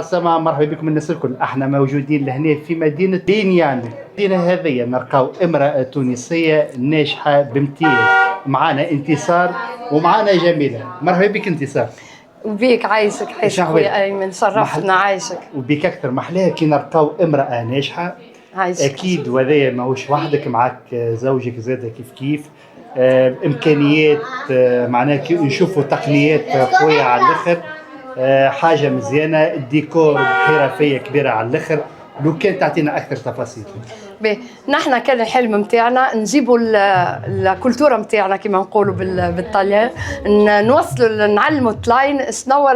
السلامة، مرحبا بكم الناس الكل. احنا موجودين لهنا في مدينة بينيان. المدينة هذه نلقاو امرأة تونسية ناجحة بامتياز. معانا انتصار ومعانا جميلة. مرحبا بك انتصار. وبيك عايشك خويا ايمن، شرفتنا عايشك. وبيك اكثر محلاها كي نلقاو امرأة ناجحة عايشك. اكيد وهذا ماهوش وحدك، معك زوجك زاده كيف امكانيات معناها نشوفوا تقنيات قويه على الاخر، حاجه مزيانه، الديكور بحرفيه كبيره على الاخر. لو كان تعطينا اكثر تفاصيل. نحن كان الحلم نتاعنا نجيبوا الكولتوره نتاعنا كما نقولوا بالطليان، نوصلوا نعلموا الطلاين شنو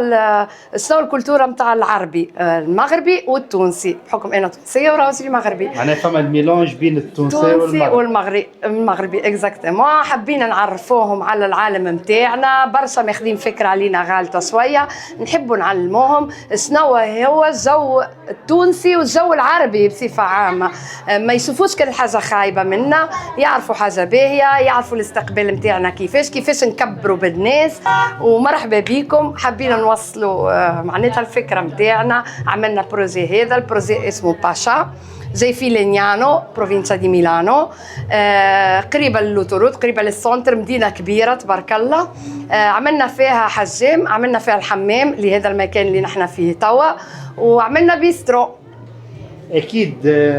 الكولتوره نتاع العربي المغربي والتونسي، بحكم انا تونسيه وراجلي مغربي. معناها فما الميلانج بين التونسي والمغربي اكزاكتومون. حبينا نعرفوهم على العالم نتاعنا، برشا ماخذين فكره علينا غالطه شويه، نحبوا نعلموهم شنو هو الجو التونسي والجو العربي بصفه عامه، ما يشوفوش كل حاجه خايبه منا، يعرفوا حاجه باهيه، يعرفوا الاستقبال نتاعنا كيفاش نكبروا بالناس. ومرحبا بكم، حبينا نوصلوا معناتها الفكره نتاعنا. عملنا بروجي، هذا البروجي اسمه باشا، جاي في لينيانو بروفينسا دي ميلانو، قريبه للوتورود، قريبه للسونتر، مدينه كبيره تبارك الله. عملنا فيها حجام، عملنا فيها الحمام لهذا المكان اللي نحن فيه توا، وعملنا بيسترو. اكيد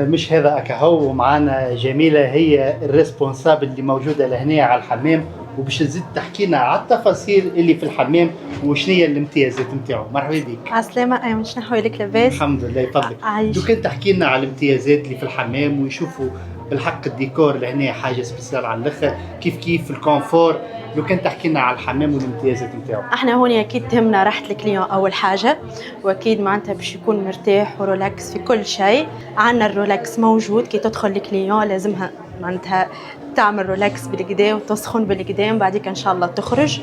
مش هذا اكهو، معنا جميله هي الريسبونسابل اللي موجوده لهنا على الحمام، وباش تزيد تحكينا على التفاصيل اللي في الحمام وشنو هي الامتيازات نتاعو. مرحبا بك. عسلامة ايمن، شنو احوالك؟ لاباس؟ الحمد لله يفضلك. لو كان تحكي لنا على الامتيازات اللي في الحمام ويشوفوا بالحق الديكور لهنا حاجه سبيسيال على الاخر، كيف الكونفور. لو كان تحكي لنا على الحمام والامتيازات نتاعو. احنا هون اكيد تهمنا راحه الكليون اول حاجه، واكيد معناتها باش يكون مرتاح وريلاكس في كل شيء. عندنا الريلاكس موجود، كي تدخل الكليون لازمها معناتها تعمل ريلاكس بالقدام وتسخن بالقدام، بعديك ان شاء الله تخرج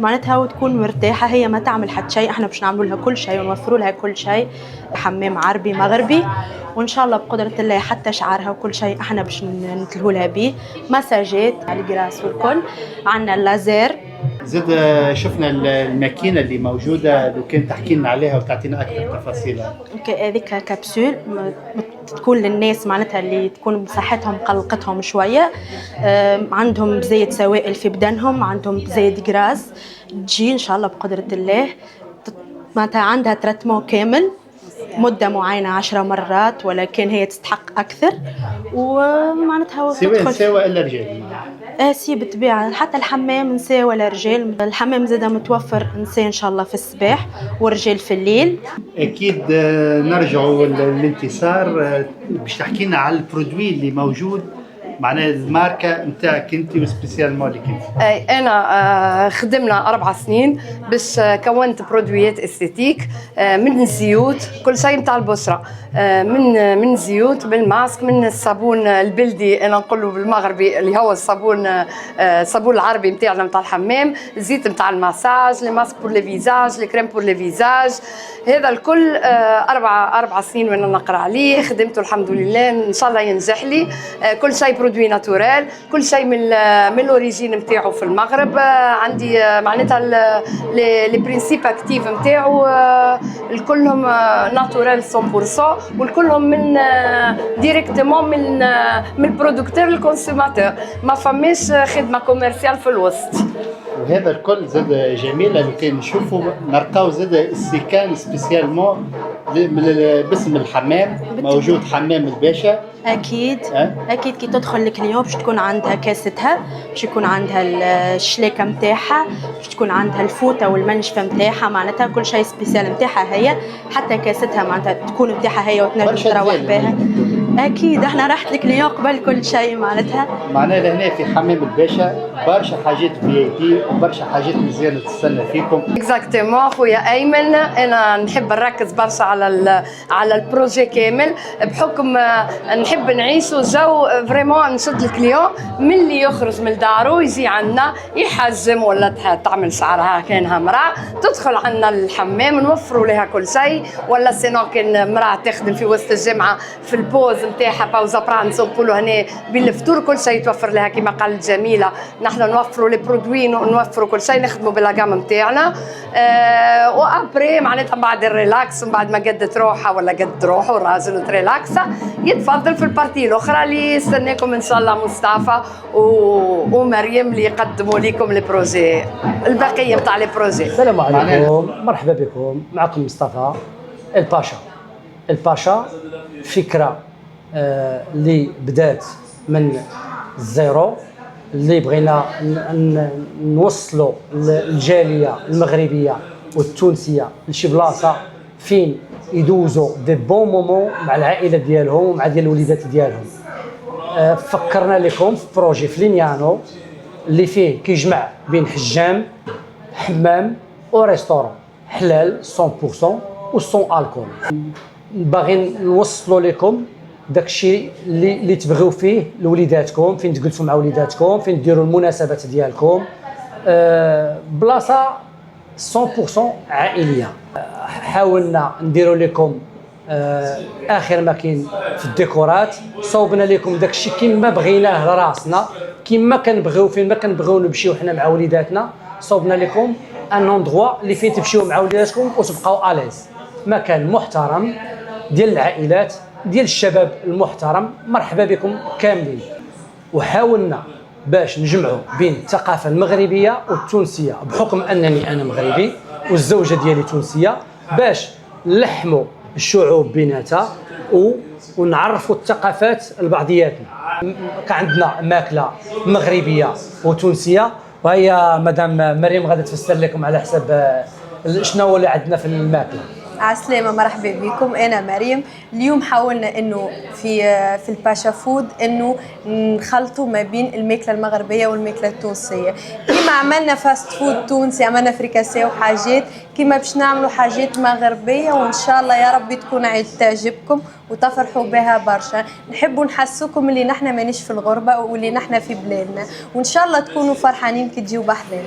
معناتها وتكون مرتاحه. هي ما تعمل حتى شيء، احنا باش نعملوا لها كل شيء ونوفروا لها كل شيء، حمام عربي مغربي، وان شاء الله بقدره الله حتى شعرها وكل شيء احنا باش نتلهوا لها به. مساجات على الجراس والكل، عندنا اللازير. زاد شفنا الماكينه اللي موجوده، لو كان تحكي لنا عليها وتعطينا اكثر تفاصيلها. اوكي، هذيك كبسول تكون للناس معناتها اللي تكون صحتهم قلقتهم شويه، عندهم زيت سوائل في بدنهم، عندهم زيت جراس، تجي ان شاء الله بقدره الله معناتها عندها تريتمون كامل مدة معينة 10 مرات، ولكن هي تستحق أكثر. ومعناتها سواء الرجال سي بالطبيعة، حتى الحمام نساء ولا رجال. الحمام زادا متوفر نساء إن شاء الله في الصباح ورجال في الليل. أكيد نرجعوا للانتصار باش تحكي لنا على البرودوي اللي موجود، معناها الماركة نتاعك انت وسبيسيال مالك انت. انا خدمنا 4 سنين باش كونت برودويات استيتيك، من الزيوت، كل شيء نتاع البشره، من الزيوت، من الماسك، من الصابون البلدي انا نقوله بالمغربي اللي هو الصابون العربي نتاعنا نتاع الحمام، الزيت نتاع الماساج، لي ماسك بور لي فيزاج، لي كريم بور لي فيزاج. هذا الكل 4 سنين وانا نقرا عليه، خدمته الحمد لله، ان شاء الله ينجح لي. كل شيء برودوي ناتورال، كل شيء من الاوريجين نتاعو في المغرب. عندي معناتها لي برينسيپ اكتيف نتاعو الكلهم ناتورال 100%، والكلهم من ديريكتومون من البرودكتور للكونسوماتور، ما فماش خدمه كوميرسيال في الوسط. وهذا الكل زاد جميله. لو كان نشوفوا نلقاو زاد السيكان سبيسيالمون باسم الحمام، موجود حمام الباشا. اكيد اكيد كي تدخل الكليون باش تكون عندها كاستها، باش يكون عندها الشلاكه نتاعها، باش تكون عندها الفوطه والمنشفه نتاعها، معناتها كل شيء سبيسيال نتاعها هي، حتى كاستها معناتها تكون نتاعها هي وتنجم تروح بها. اكيد احنا راحت الكليون قبل كل شيء معناتها لهنا في حمام الباشا برشا حاجات VIP وبرشا حاجات مزيانه تستنى فيكم. اكزاكتومون خويا ايمن، انا نحب نركز برشا على البروجي كامل، بحكم نحب نعيشوا جو فريمون نشد الكليون من اللي يخرج من دارو يجي عندنا يحجم ولا تعمل شعرها كانها امراه تدخل عندنا الحمام، نوفروا لها كل شيء. ولا سينو كان امراه تخدم في وسط الجامعه في البوز نتاعها باوزا برانزو نقولوا هنا بين الفطور كل شيء يتوفر لها كما قالت جميله. نحن نوفروا لي برودوي نوفروا كل شيء نخدموا باللاجام نتاعنا. وابري معناتها بعد الريلاكس من بعد ما قدت روحها ولا قد روحه الراجل وتريلاكسه يتفضل في البارتي الاخرى اللي يستناكم ان شاء الله مصطفى ومريم اللي يقدموا لكم لي بروجي البقيه نتاع لي بروجي. السلام عليكم، مرحبا بكم، معكم مصطفى الباشا. الباشا فكره اللي بدات من الزيرو، اللي بغينا نوصلوا الجاليه المغربيه والتونسيه لشي بلاصه فين يدوزوا دي بون مومون مع العائله ديالهم ومع ديال الوليدات ديالهم. فكرنا لكم في بروجي في لينيانو اللي فيه كيجمع بين حجام حمام وريستورون حلال 100% وسون الكول. باغيين نوصلوا لكم داكشي اللي تبغيو فيه لوليداتكم، فين تجلسوا مع وليداتكم، فين ديروا المناسبات ديالكم. بلاصه 100% عائليه. حاولنا نديروا لكم اخر ما كاين في الديكورات، صوبنا لكم داكشي كما بغيناه لراسنا، كما كنبغيو فين ما كنبغيو نمشيو حنا مع وليداتنا. صوبنا لكم ان اندروا اللي فين تمشيو مع وليداتكم وتبقاو اليز، مكان محترم ديال العائلات ديال الشباب المحترم. مرحبا بكم كاملين. وحاولنا باش نجمعوا بين الثقافه المغربيه والتونسيه بحكم انني انا مغربي والزوجه ديالي تونسيه، باش نلحموا الشعوب بيناتها ونعرفوا الثقافات لبعضياتنا. كان عندنا ماكله مغربيه وتونسيه، وهي مدام مريم غادي تفسر لكم على حسب شنو هو اللي عندنا في الماكله. عسلامة، مرحبا بكم. أنا مريم. اليوم حاولنا إنه في الباشا فود إنه نخلطوا ما بين الماكلة المغربية والماكلة التونسية. كما عملنا فاست فود تونسي، عملنا فريكاسيه وحاجات، كما باش نعملوا حاجات مغربية، وإن شاء الله يا رب تكون تعجبكم وتفرحوا بها برشا. نحبوا نحسوكم اللي نحنا مانيش في الغربة واللي نحنا في بلادنا، وإن شاء الله تكونوا فرحانين كي تجيوا بحذنا.